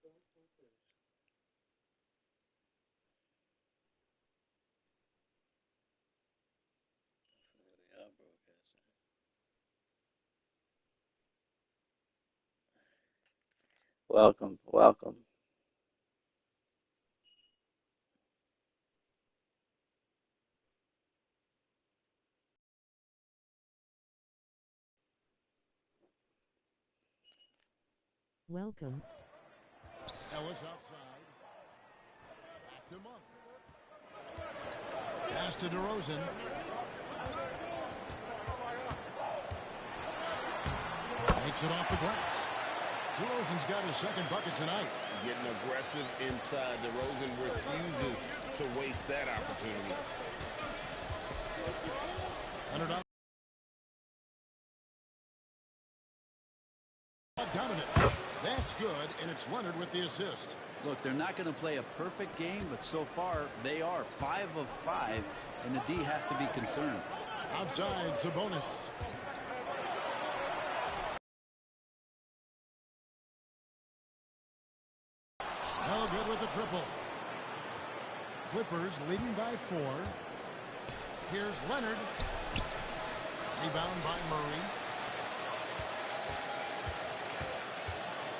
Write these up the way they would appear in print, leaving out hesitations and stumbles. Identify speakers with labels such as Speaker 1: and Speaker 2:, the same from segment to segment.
Speaker 1: Yeah, broadcasting. Welcome, welcome.
Speaker 2: Welcome.
Speaker 3: Ellis outside. Back to Monk. Pass to DeRozan. Makes it off the glass. DeRozan's got his second bucket tonight.
Speaker 4: Getting aggressive inside. DeRozan refuses to waste that opportunity.
Speaker 3: Leonard on. Donovan. That's good, and it's Leonard with the assist.
Speaker 5: Look, they're not going to play a perfect game, but so far they are 5 of 5, and the D has to be concerned.
Speaker 3: Outside, Sabonis. No good with the triple. Clippers leading by 4. Here's Leonard. Rebound by Murray.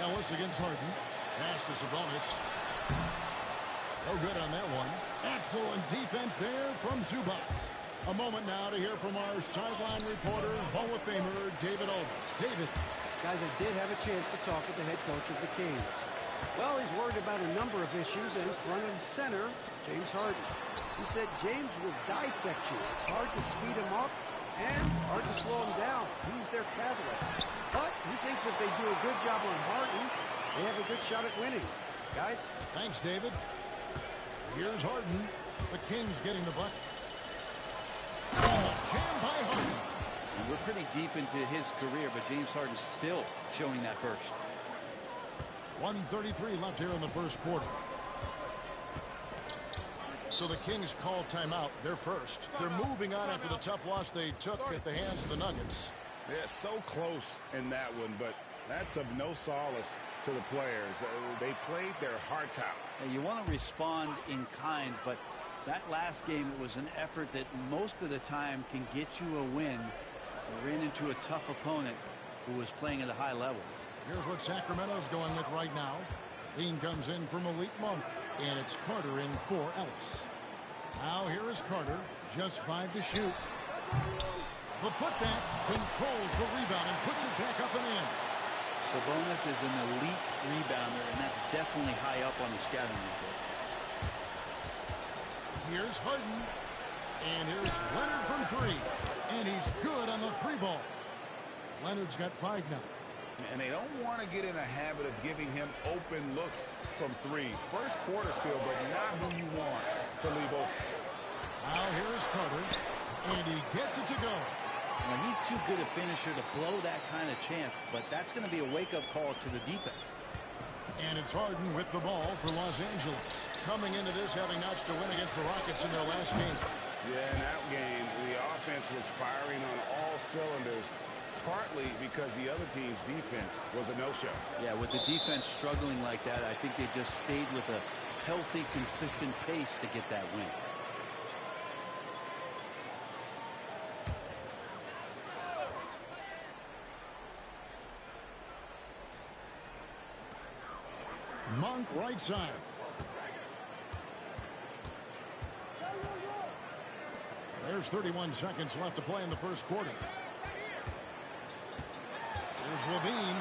Speaker 3: Ellis against Harden. Pass to Sabonis. No good on that one. Excellent defense there from Zubac. A moment now to hear from our sideline reporter, Hall of Famer David Aldridge. David.
Speaker 6: Guys, I did have a chance to talk with the head coach of the Kings. Well, he's worried about a number of issues, and front and center, James Harden. He said James will dissect you. It's hard to speed him up and hard to slow him down. He's their catalyst. But he thinks if they do a good job on Harden, they have a good shot at winning. Guys?
Speaker 3: Thanks, David. Here's Harden. The Kings getting the bucket. Jam by Harden.
Speaker 5: And we're pretty deep into his career, but James Harden's still showing that burst.
Speaker 3: 1:33 left here in the first quarter. So the Kings call timeout. They're first. They're moving on after the tough loss they took at the hands of the Nuggets.
Speaker 4: They're so close in that one, but that's of no solace to the players. They played their hearts out.
Speaker 5: Now, you want to respond in kind, but that last game, it was an effort that most of the time can get you a win. They ran into a tough opponent who was playing at a high level.
Speaker 3: Here's what Sacramento's going with right now. Bean comes in for Malik Monk, and it's Carter in for Ellis. Now here is Carter, just 5 to shoot. The putback controls the rebound and puts it back up and in.
Speaker 5: Sabonis is an elite rebounder, and that's definitely high up on the scouting report.
Speaker 3: Here's Harden, and here's Leonard from 3, and he's good on the 3 ball. Leonard's got 5 now.
Speaker 4: And they don't want to get in a habit of giving him open looks from 3. First quarter still, but not who you want to leave open.
Speaker 3: Now here is Carter, and he gets it to go.
Speaker 5: Now, he's too good a finisher to blow that kind of chance, but that's going to be a wake-up call to the defense.
Speaker 3: And it's Harden with the ball for Los Angeles. Coming into this having notched a win against the Rockets in their last game.
Speaker 4: Yeah, in that game, the offense was firing on all cylinders, partly because the other team's defense was a no-show.
Speaker 5: Yeah, with the defense struggling like that, I think they just stayed with a healthy, consistent pace to get that win.
Speaker 3: Monk right side. There's 31 seconds left to play in the first quarter. Here's Levine.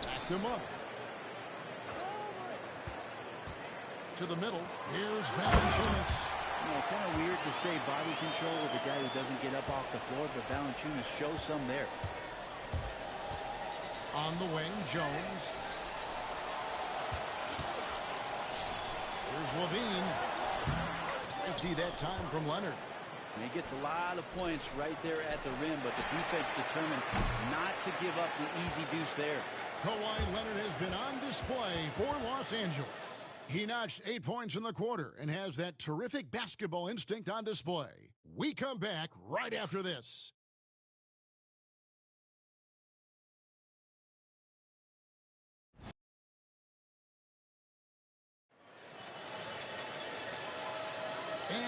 Speaker 3: Back to Monk. To the middle. Here's Valanciunas.
Speaker 5: You know, kind of weird to say body control with a guy who doesn't get up off the floor, but Valanciunas shows some there.
Speaker 3: On the wing, Jones. Here's Levine. 50 that time from Leonard.
Speaker 5: And he gets a lot of points right there at the rim, but the defense determined not to give up the easy deuce there.
Speaker 3: Kawhi Leonard has been on display for Los Angeles. He notched 8 points in the quarter and has that terrific basketball instinct on display. We come back right after this.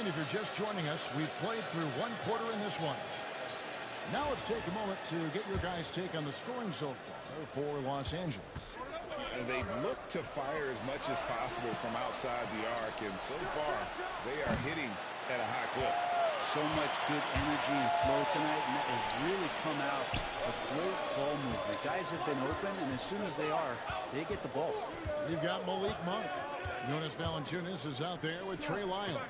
Speaker 3: if you're just joining us, we've played through one quarter in this one. Now let's take a moment to get your guys' take on the scoring so far for Los Angeles.
Speaker 4: And they've looked to fire as much as possible from outside the arc, and so far they are hitting at a high clip.
Speaker 5: So much good energy and flow tonight, and that has really come out of great ball movement. Guys have been open, and as soon as they are, they get the ball.
Speaker 3: You've got Malik Monk. Jonas Valanciunas is out there with Trey Lyles.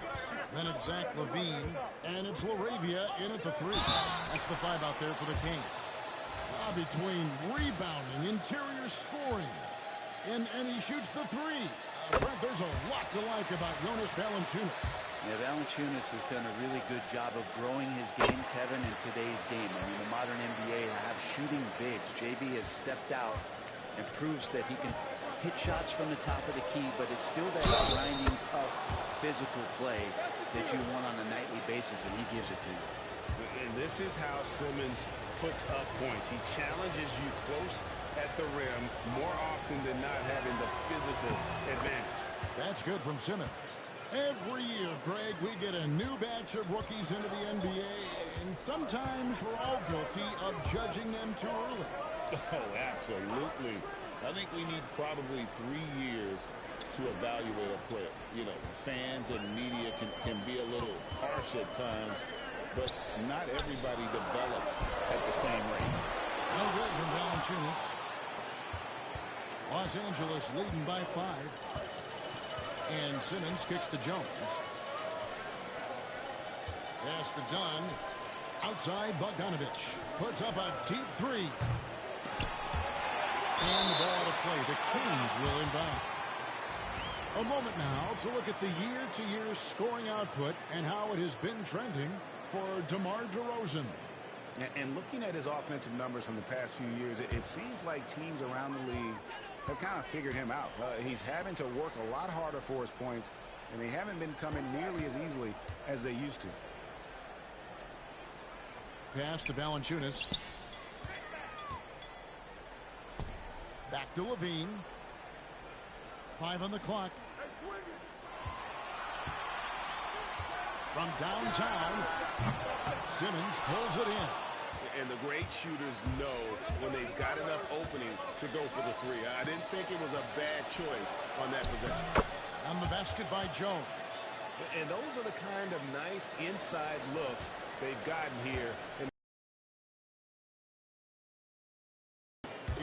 Speaker 3: Then it's Zach LaVine, and it's LaRavia in at the 3. That's the 5 out there for the Kings. Between rebounding, interior scoring, and he shoots the 3. Brent, there's a lot to like about Jonas Valanciunas.
Speaker 5: Yeah, Valanciunas has done a really good job of growing his game, Kevin, in today's game. I mean, the modern NBA have shooting bigs. JB has stepped out and proves that he can hit shots from the top of the key, but it's still that grinding, tough, physical play that you want on a nightly basis, and he gives it to you.
Speaker 4: And this is how Simmons puts up points. He challenges you close at the rim more often than not, having the physical advantage.
Speaker 3: That's good from Simmons. Every year, Greg, we get a new batch of rookies into the NBA, and sometimes we're all guilty of judging them too early.
Speaker 4: Oh, absolutely. I think we need probably 3 years to evaluate a player. You know, fans and media can be a little harsh at times, but not everybody develops at the same rate.
Speaker 3: No good from Valanciunas. Los Angeles leading by 5. And Simmons kicks to Jones. Pass to Dunn. Outside, Bogdanovich puts up a deep 3. And the ball out of play. The Kings will inbound. A moment now to look at the year-to-year scoring output and how it has been trending for DeMar DeRozan.
Speaker 4: And looking at his offensive numbers from the past few years, it seems like teams around the league have kind of figured him out. He's having to work a lot harder for his points, and they haven't been coming nearly as easily as they used to.
Speaker 3: Pass to Valanciunas. Back to LaVine. 5 on the clock. From downtown, Simmons pulls it in.
Speaker 4: And the great shooters know when they've got enough opening to go for the 3. I didn't think it was a bad choice on that possession.
Speaker 3: On the basket by Jones.
Speaker 4: And those are the kind of nice inside looks they've gotten here.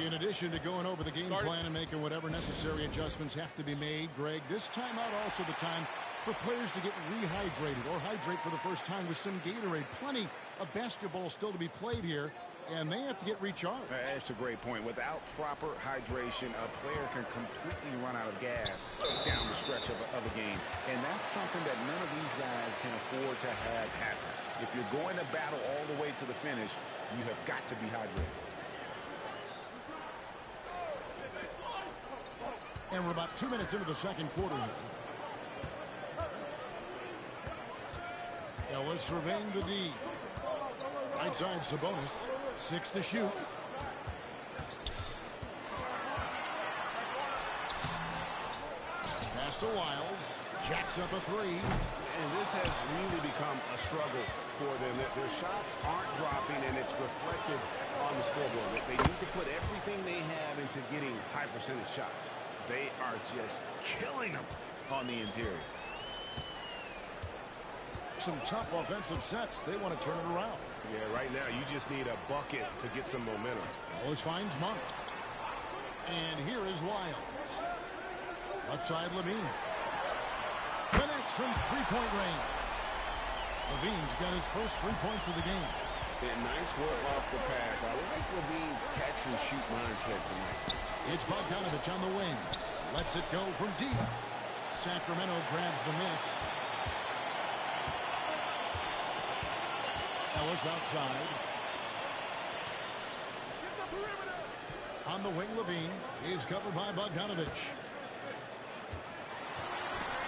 Speaker 3: In addition to going over the game plan and making whatever necessary adjustments have to be made, Greg, this timeout also the time for players to get rehydrated or hydrate for the first time with some Gatorade. Plenty of basketball still to be played here, and they have to get recharged.
Speaker 4: That's a great point. Without proper hydration, a player can completely run out of gas down the stretch of a game. And that's something that none of these guys can afford to have happen. If you're going to battle all the way to the finish, you have got to be hydrated.
Speaker 3: And we're about 2 minutes into the second quarter here. Ellis surveying the D. Right side Sabonis. 6 to shoot. Pass to Wiles. Jacks up a 3.
Speaker 4: And this has really become a struggle for them. Their shots aren't dropping, and it's reflected on the scoreboard. They need to put everything they have into getting high percentage shots. They are just killing them on the interior.
Speaker 3: Some tough offensive sets. They want to turn it around.
Speaker 4: Yeah, right now you just need a bucket to get some momentum.
Speaker 3: Ellis finds Monk. And here is Wiles. Left side LaVine. Connects from three-point range. LaVine's got his first 3 points of the game.
Speaker 4: And nice work off the pass. I like LaVine's catch-and-shoot mindset tonight.
Speaker 3: It's Bogdanovich on the wing. Lets it go from deep. Sacramento grabs the miss. Ellis outside. On the wing, LaVine is covered by Bogdanovich.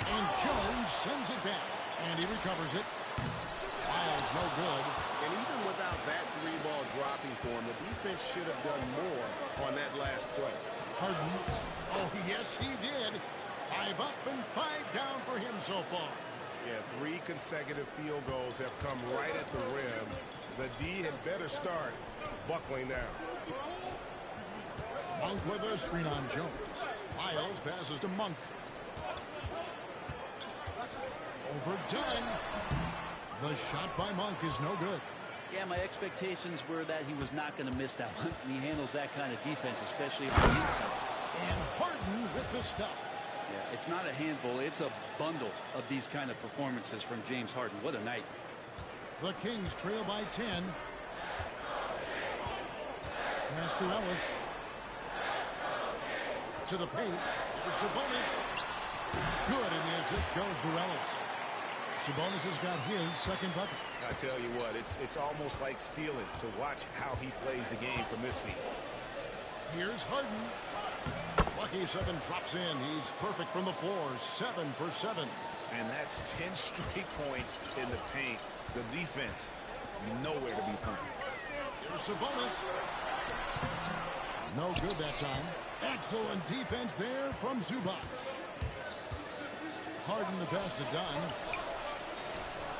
Speaker 3: And Jones sends it back. And he recovers it. Wiles no good.
Speaker 4: And even without that 3-ball dropping for him, the defense should have done more on that last play.
Speaker 3: Harden. Oh, yes, he did. 5 up and 5 down for him so far.
Speaker 7: Yeah, 3 consecutive field goals have come right at the rim. The D had better start buckling down.
Speaker 3: Monk with a screen on Jones. Miles passes to Monk. Overdone. The shot by Monk is no good.
Speaker 5: Yeah, my expectations were that he was not going to miss that one. He handles that kind of defense, especially on the inside.
Speaker 3: And Harden with the stuff.
Speaker 5: Yeah, it's not a handful. It's a bundle of these kind of performances from James Harden. What a night.
Speaker 3: The Kings trail by 10. Pass to Ellis. To the paint. There's Sabonis. Good, and the assist goes to Ellis. Sabonis has got his second bucket.
Speaker 4: I tell you what, it's almost like stealing to watch how he plays the game from this seat.
Speaker 3: Here's Harden. Lucky 7 drops in. He's perfect from the floor. 7 for 7.
Speaker 4: And that's 10 straight points in the paint. The defense, nowhere to be found.
Speaker 3: Here's Sabonis. No good that time. Excellent defense there from Zubac. Harden the pass to Dunn.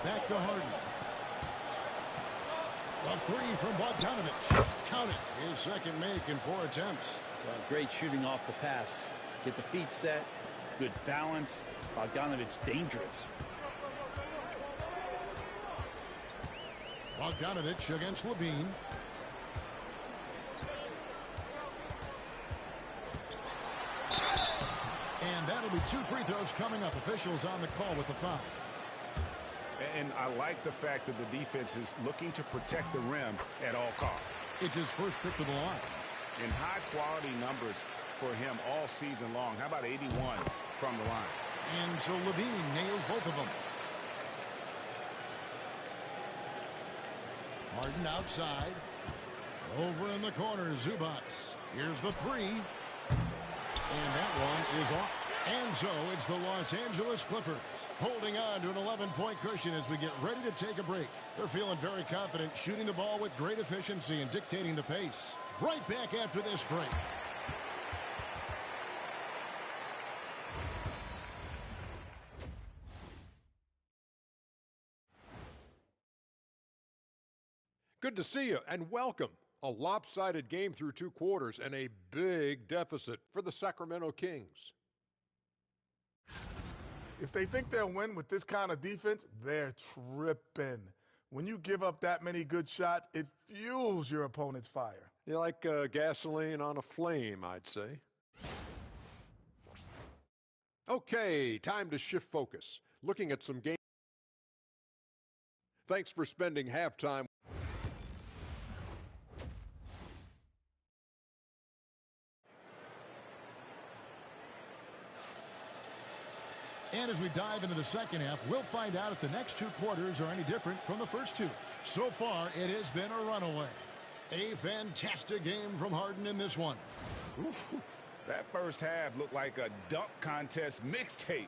Speaker 3: Back to Harden. A 3 from Bogdanovich. Count it. His second make in 4 attempts.
Speaker 5: Well, great shooting off the pass. Get the feet set. Good balance. Bogdanovich dangerous.
Speaker 3: Bogdanovich against Levine. And that'll be 2 free throws coming up. Officials on the call with the foul.
Speaker 4: And I like the fact that the defense is looking to protect the rim at all costs.
Speaker 3: It's his first trip to the line.
Speaker 4: In high-quality numbers for him all season long. How about 81 from the line?
Speaker 3: And so Levine nails both of them. Harden outside. Over in the corner, Zubac. Here's the 3. And that one is off. And so it's the Los Angeles Clippers holding on to an 11-point cushion as we get ready to take a break. They're feeling very confident, shooting the ball with great efficiency and dictating the pace. Right back after this break.
Speaker 8: Good to see you and welcome. A lopsided game through 2 quarters and a big deficit for the Sacramento Kings.
Speaker 9: If they think they'll win with this kind of defense, they're tripping. When you give up that many good shots, it fuels your opponent's fire.
Speaker 8: You like gasoline on a flame, I'd say. Okay, time to shift focus. Looking at some game. Thanks for spending halftime.
Speaker 3: And as we dive into the second half, we'll find out if the next 2 quarters are any different from the first 2. So far, it has been a runaway. A fantastic game from Harden in this one.
Speaker 4: Ooh, that first half looked like a dunk contest mixtape.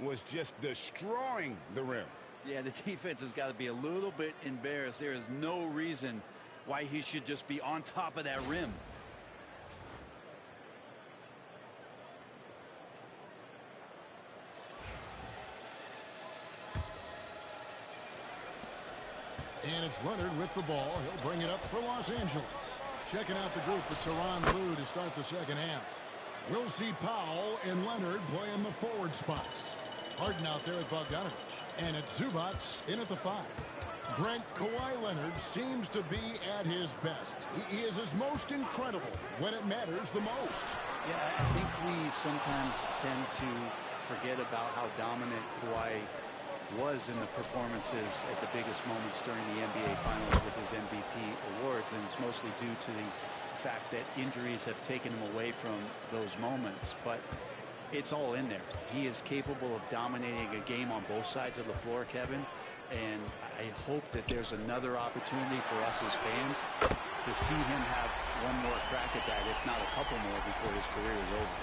Speaker 4: Was just destroying the rim.
Speaker 5: Yeah, the defense has got to be a little bit embarrassed. There is no reason why he should just be on top of that rim.
Speaker 3: And it's Leonard with the ball. He'll bring it up for Los Angeles. Checking out the group, it's Tyronn Lue to start the second half. We'll see Powell and Leonard playing the forward spots. Harden out there with Bogdanovich. And it's Zubac in at the 5. Brent, Kawhi Leonard seems to be at his best. He is his most incredible when it matters the most.
Speaker 5: Yeah, I think we sometimes tend to forget about how dominant Kawhi was in the performances at the biggest moments during the NBA Finals with his MVP awards, and it's mostly due to the fact that injuries have taken him away from those moments. But it's all in there. He is capable of dominating a game on both sides of the floor, Kevin, and I hope that there's another opportunity for us as fans to see him have one more crack at that, if not a couple more, before his career is over.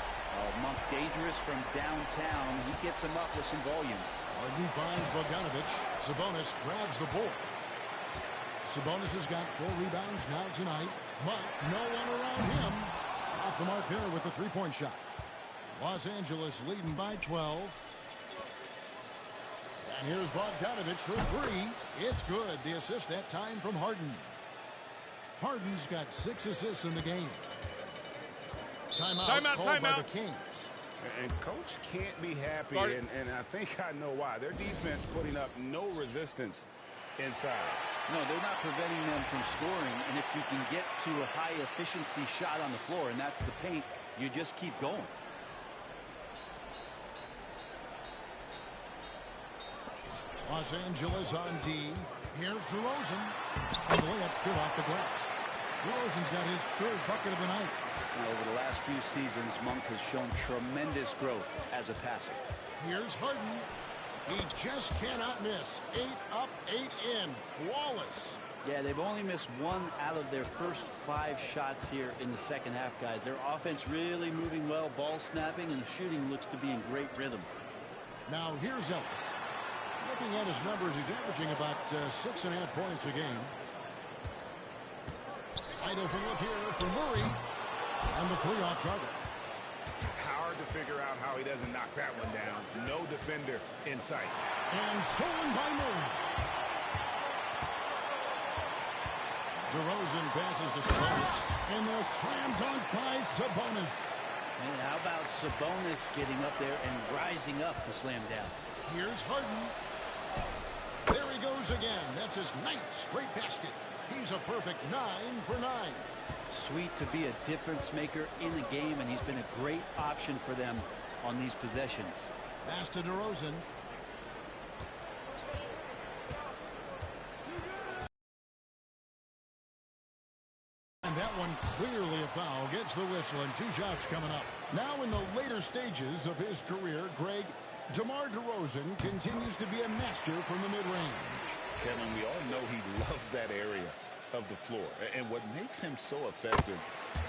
Speaker 5: Monk dangerous from downtown. He gets him up with some volume.
Speaker 3: Harden finds Bogdanovich. Sabonis grabs the board. Sabonis has got 4 rebounds now tonight, but no one around him. Off the mark there with the 3-point shot. Los Angeles leading by 12. And here's Bogdanovich for three. It's good. The assist that time from Harden. Harden's got 6 assists in the game. Timeout called by the Kings.
Speaker 4: And Coach can't be happy, and I think I know why. Their defense putting up no resistance inside.
Speaker 5: No, they're not preventing them from scoring, and if you can get to a high-efficiency shot on the floor, and that's the paint, you just keep going.
Speaker 3: Los Angeles on D. Here's DeRozan. And the layup's good off the glass. DeRozan's got his 3rd bucket of the night.
Speaker 5: And over the last few seasons, Monk has shown tremendous growth as a passer.
Speaker 3: Here's Harden. He just cannot miss. 8 up, 8 in. Flawless.
Speaker 5: Yeah, they've only missed 1 out of their first 5 shots here in the second half, guys. Their offense really moving well, ball snapping, and the shooting looks to be in great rhythm.
Speaker 3: Now here's Ellis. Looking at his numbers, he's averaging about 6.5 points a game. Wide open look here for Murray. And the 3 off target.
Speaker 4: Hard to figure out how he doesn't knock that one down. No defender in sight.
Speaker 3: And stolen by Murray. DeRozan passes to Sabonis. And the slam dunk by Sabonis.
Speaker 5: And how about Sabonis getting up there and rising up to slam down?
Speaker 3: Here's Harden. There he goes again. That's his 9th straight basket. He's a perfect 9 for 9.
Speaker 5: Sweet to be a difference maker in the game, and he's been a great option for them on these possessions.
Speaker 3: Pass to DeRozan. And that one clearly a foul. Gets the whistle, and 2 shots coming up. Now in the later stages of his career, Greg, DeMar DeRozan continues to be a master from the mid-range.
Speaker 4: Kevin, we all know he loves that area of the floor. And what makes him so effective,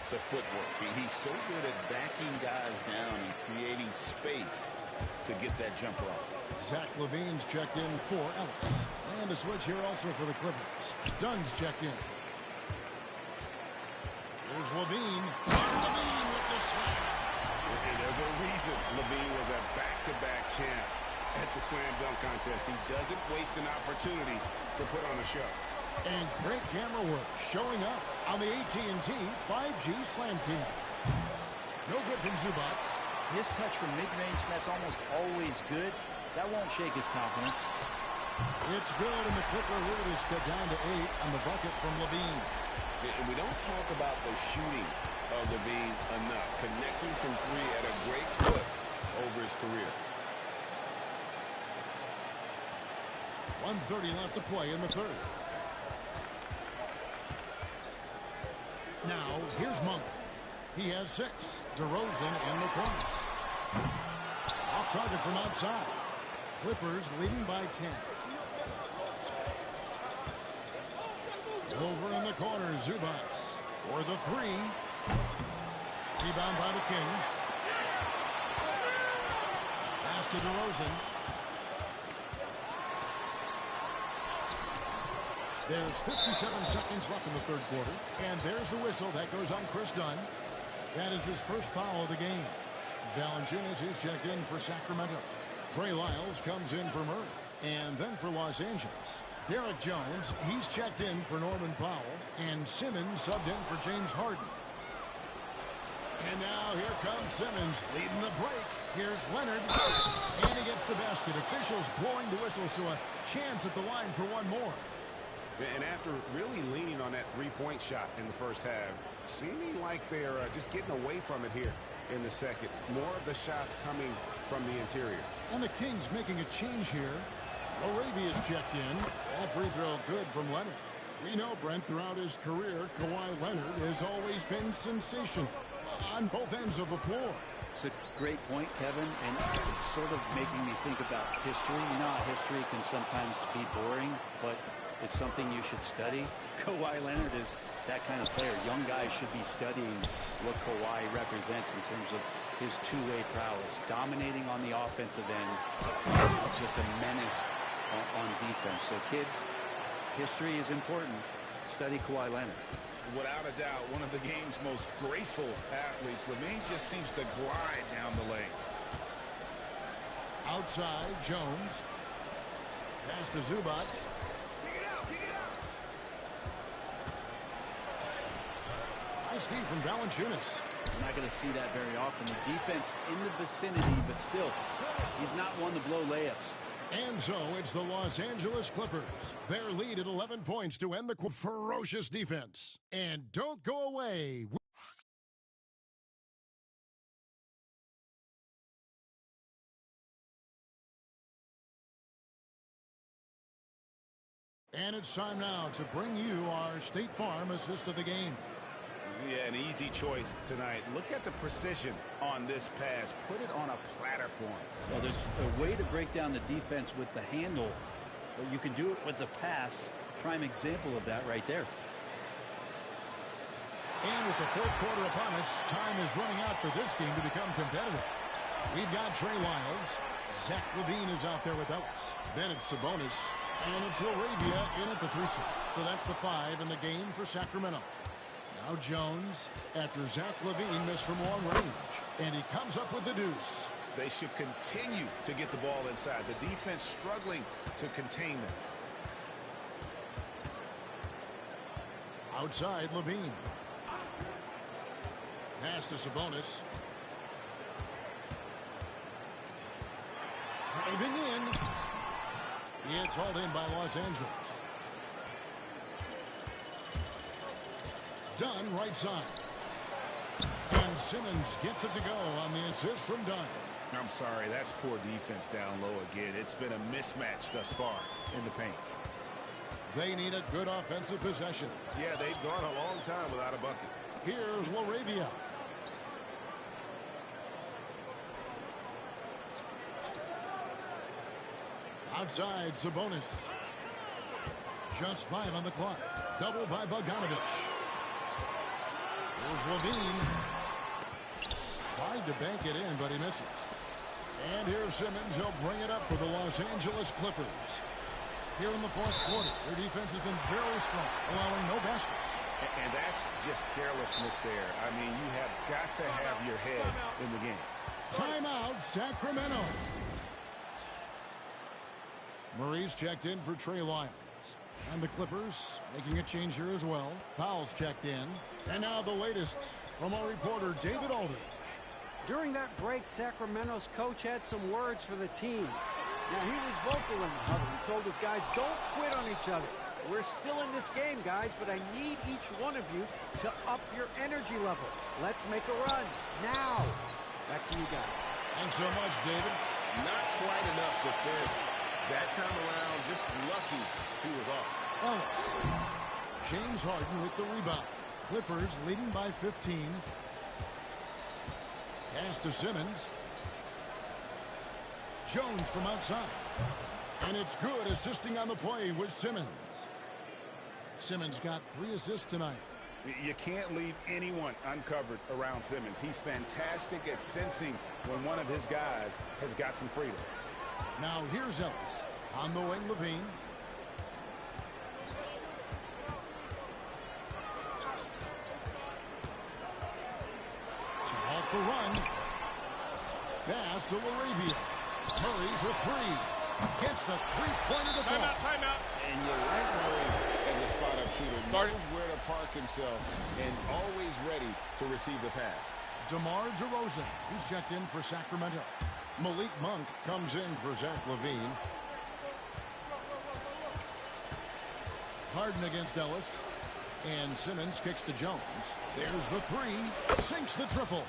Speaker 4: the footwork. He's so good at backing guys down and creating space to get that jumper off.
Speaker 3: Zach LaVine's checked in for Ellis. And a switch here also for the Clippers. Dunn's checked in. Here's LaVine. LaVine with the slam.
Speaker 4: And there's a reason LaVine was a back-to-back champ at the slam dunk contest. He doesn't waste an opportunity to put on a show.
Speaker 3: And great camera work showing up on the AT&T 5G Slam King. No good from Zubac.
Speaker 5: His touch from mid-range, that's almost always good. That won't shake his confidence.
Speaker 3: It's good, and the Clipper lead is cut down to 8 on the bucket from LaVine.
Speaker 4: And we don't talk about the shooting of LaVine enough. Connecting from 3 at a great clip over his career.
Speaker 3: 1:30 left to play in the 3rd. Now, here's Monk. He has 6. DeRozan in the corner. Off target from outside. Clippers leading by 10. Over in the corner, Zubac for the 3. Rebound by the Kings. Pass to DeRozan. There's 57 seconds left in the 3rd quarter. And there's the whistle. That goes on Chris Dunn. That is his first foul of the game. Valanciunas is checked in for Sacramento. Trey Lyles comes in for Murray. And then for Los Angeles, Derek Jones, he's checked in for Norman Powell. And Simmons subbed in for James Harden. And now here comes Simmons leading the break. Here's Leonard. And he gets the basket. Officials blowing the whistle, so a chance at the line for one more.
Speaker 4: And after really leaning on that 3-point shot in the first half, seeming like they're just getting away from it here in the second. More of the shots coming from the interior.
Speaker 3: And the Kings making a change here. Arabia's checked in. That free throw good from Leonard. We know, Brent, throughout his career, Kawhi Leonard has always been sensational on both ends of the floor.
Speaker 5: It's a great point, Kevin, and it's sort of making me think about history. You know how history can sometimes be boring, but it's something you should study. Kawhi Leonard is that kind of player. Young guys should be studying what Kawhi represents in terms of his two-way prowess, dominating on the offensive end, just a menace on defense. So, kids, history is important. Study Kawhi Leonard.
Speaker 4: Without a doubt, one of the game's most graceful athletes. LaVine just seems to glide down the lane.
Speaker 3: Outside, Jones. Pass to Zubac. Nice feed from Valanciunas.
Speaker 5: You're not going to see that very often. The defense in the vicinity, but still, he's not one to blow layups.
Speaker 3: And so it's the Los Angeles Clippers. Their lead at 11 points to end the ferocious defense. And don't go away. And it's time now to bring you our State Farm assist of the game.
Speaker 4: Yeah, an easy choice tonight. Look at the precision on this pass. Put it on a platter for him.
Speaker 5: Well, there's a way to break down the defense with the handle, but you can do it with the pass. Prime example of that right there.
Speaker 3: And with the fourth quarter upon us, time is running out for this game to become competitive. We've got Trey Lyles. Zach LaVine is out there with Ellis. Then it's Sabonis. And it's LaRavia in at the 3 slot. So that's the 5 in the game for Sacramento. Now Jones after Zach LaVine missed from long range. And he comes up with the deuce.
Speaker 4: They should continue to get the ball inside. The defense struggling to contain them.
Speaker 3: Outside LaVine. Pass to Sabonis. Driving in. It's hauled in by Los Angeles. Dunn right side. And Simmons gets it to go on the assist from Dunn.
Speaker 4: I'm sorry, that's poor defense down low again. It's been a mismatch thus far in the paint.
Speaker 3: They need a good offensive possession.
Speaker 7: Yeah, they've gone a long time without a bucket.
Speaker 3: Here's LaRavia. Outside, Sabonis. Just 5 on the clock. Double by Bogdanovich. Here's LaVine. Tried to bank it in, but he misses. And here's Simmons. He'll bring it up for the Los Angeles Clippers. Here in the fourth quarter, their defense has been very strong, allowing no baskets.
Speaker 4: And that's just carelessness there. I mean, you have got to have your head in the game.
Speaker 3: Timeout, Sacramento. Murray's checked in for Trey Lyles. And the Clippers making a change here as well. Powell's checked in. And now the latest from our reporter, David Aldridge.
Speaker 6: During that break, Sacramento's coach had some words for the team. Now, he was vocal in the huddle. He told his guys, don't quit on each other. We're still in this game, guys, but I need each one of you to up your energy level. Let's make a run now. Back to you guys.
Speaker 3: Thanks so much, David.
Speaker 7: Not quite enough defense. That time around, just lucky he was off.
Speaker 3: Ellis. James Harden with the rebound. Clippers leading by 15. Pass to Simmons. Jones from outside. And it's good, assisting on the play with Simmons. Simmons got 3 assists tonight.
Speaker 4: You can't leave anyone uncovered around Simmons. He's fantastic at sensing when one of his guys has got some freedom.
Speaker 3: Now here's Ellis. On the wing, LaVine. To halt the run. Pass to LaRavia. Murray for 3. Gets the three-pointer to fall.
Speaker 7: Timeout. And you like Murray as a spot-up shooter. Knows where to park himself and always ready to receive the pass.
Speaker 3: DeMar DeRozan. He's checked in for Sacramento. Malik Monk comes in for Zach LaVine. Harden against Ellis. And Simmons kicks to Jones. There's the 3. Sinks the triple.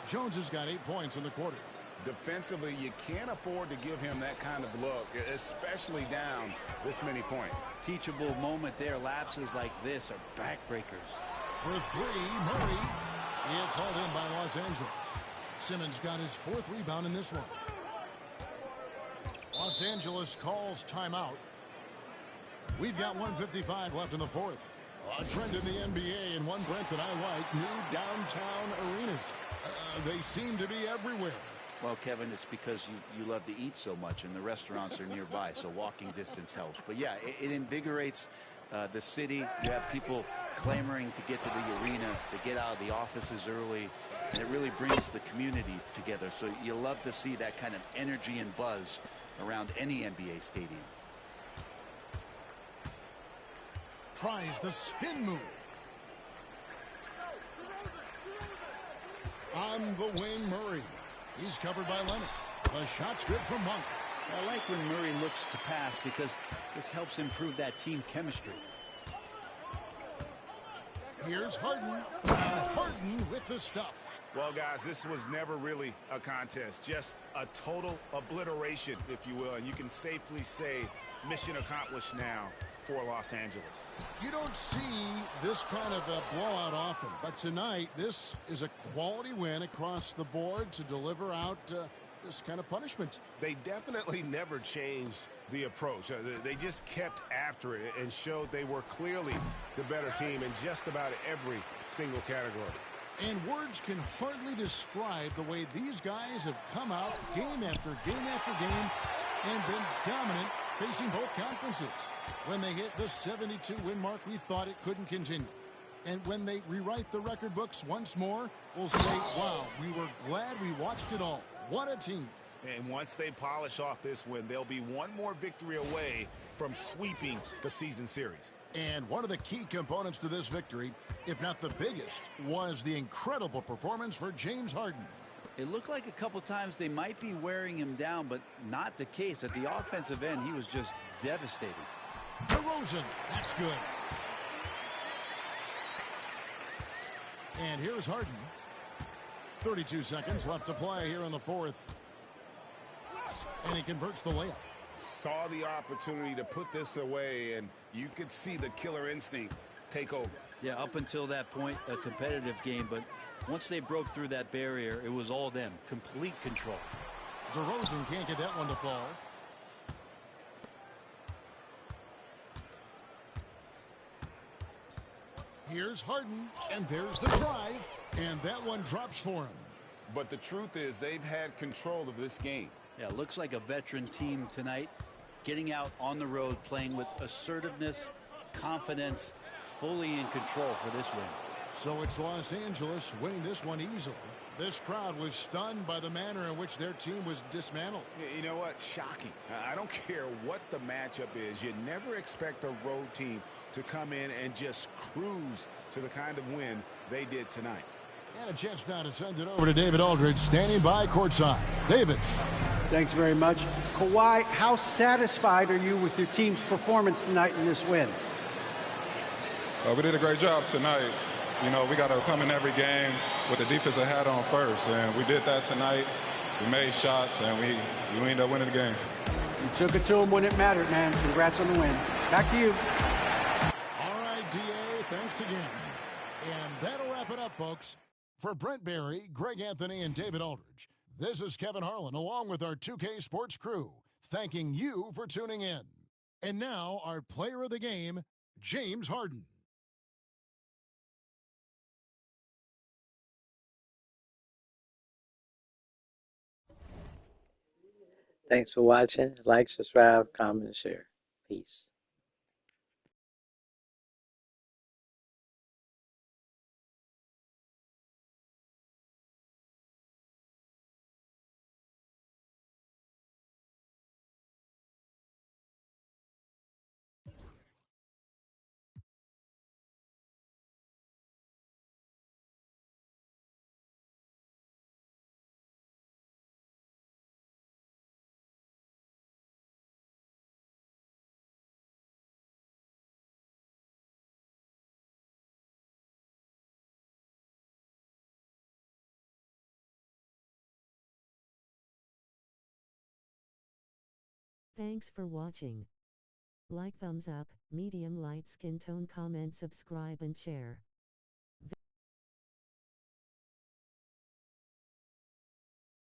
Speaker 3: Jones has got 8 points in the quarter.
Speaker 4: Defensively, you can't afford to give him that kind of look, especially down this many points.
Speaker 5: Teachable moment there. Lapses like this are backbreakers.
Speaker 3: For 3, Murray. It's hauled in by Los Angeles. Simmons got his 4th rebound in this one. Los Angeles calls timeout. We've got 1:55 left in the fourth. A trend in the NBA, and one, Brent, that I like, new downtown arenas. They seem to be everywhere.
Speaker 5: Well, Kevin, it's because you love to eat so much, and the restaurants are nearby, so walking distance helps. But, yeah, it invigorates the city. You have people clamoring to get to the arena, to get out of the offices early, and it really brings the community together. So you love to see that kind of energy and buzz around any NBA stadium.
Speaker 3: tries the spin move. On the wing, Murray. He's covered by Leonard. The shot's good from Monk.
Speaker 5: I like when Murray looks to pass because this helps improve that team chemistry.
Speaker 3: Here's Harden. Harden with the stuff.
Speaker 4: Well, guys, this was never really a contest. Just a total obliteration, if you will. And you can safely say mission accomplished now for Los Angeles.
Speaker 3: You don't see this kind of a blowout often. But tonight, this is a quality win across the board to deliver out this kind of punishment.
Speaker 4: They definitely never changed the approach. They just kept after it and showed they were clearly the better team in just about every single category.
Speaker 3: And words can hardly describe the way these guys have come out game after game after game and been dominant facing both conferences. When they hit the 72-win mark, we thought it couldn't continue. And when they rewrite the record books once more, we'll say, wow, we were glad we watched it all. What a team.
Speaker 4: And once they polish off this win, they'll be one more victory away from sweeping the season series.
Speaker 3: And one of the key components to this victory, if not the biggest, was the incredible performance for James Harden.
Speaker 5: It looked like a couple times they might be wearing him down, but not the case. At the offensive end, he was just devastating.
Speaker 3: DeRozan, that's good. And here's Harden. 32 seconds left to play here in the fourth. And he converts the layup.
Speaker 4: Saw the opportunity to put this away, and you could see the killer instinct take over.
Speaker 5: Yeah, up until that point, a competitive game, but once they broke through that barrier, it was all them. Complete control.
Speaker 3: DeRozan can't get that one to fall. Here's Harden, and there's the drive, and that one drops for him.
Speaker 4: But the truth is, they've had control of this game.
Speaker 5: Yeah, looks like a veteran team tonight, getting out on the road, playing with assertiveness, confidence, fully in control for this win.
Speaker 3: So it's Los Angeles winning this one easily. This crowd was stunned by the manner in which their team was dismantled.
Speaker 4: You know what? Shocking. I don't care what the matchup is. You never expect a road team to come in and just cruise to the kind of win they did tonight.
Speaker 3: And a chance now to send it over to David Aldridge, standing by courtside. David.
Speaker 6: Thanks very much. Kawhi, how satisfied are you with your team's performance tonight in this win?
Speaker 10: We did a great job tonight. You know, we got to come in every game with the defensive hat on first, and we did that tonight. We made shots, and we ended up winning the game.
Speaker 6: You took it to them when it mattered, man. Congrats on the win. Back to you.
Speaker 3: All right, D.A., thanks again. And that'll wrap it up, folks. For Brent Barry, Greg Anthony, and David Aldridge, this is Kevin Harlan, along with our 2K Sports crew, thanking you for tuning in. And now, our player of the game, James Harden.
Speaker 1: Thanks for watching. Like, subscribe, comment, and share. Peace.
Speaker 2: Thanks for watching. Like, thumbs up, medium light skin tone, comment, subscribe and share.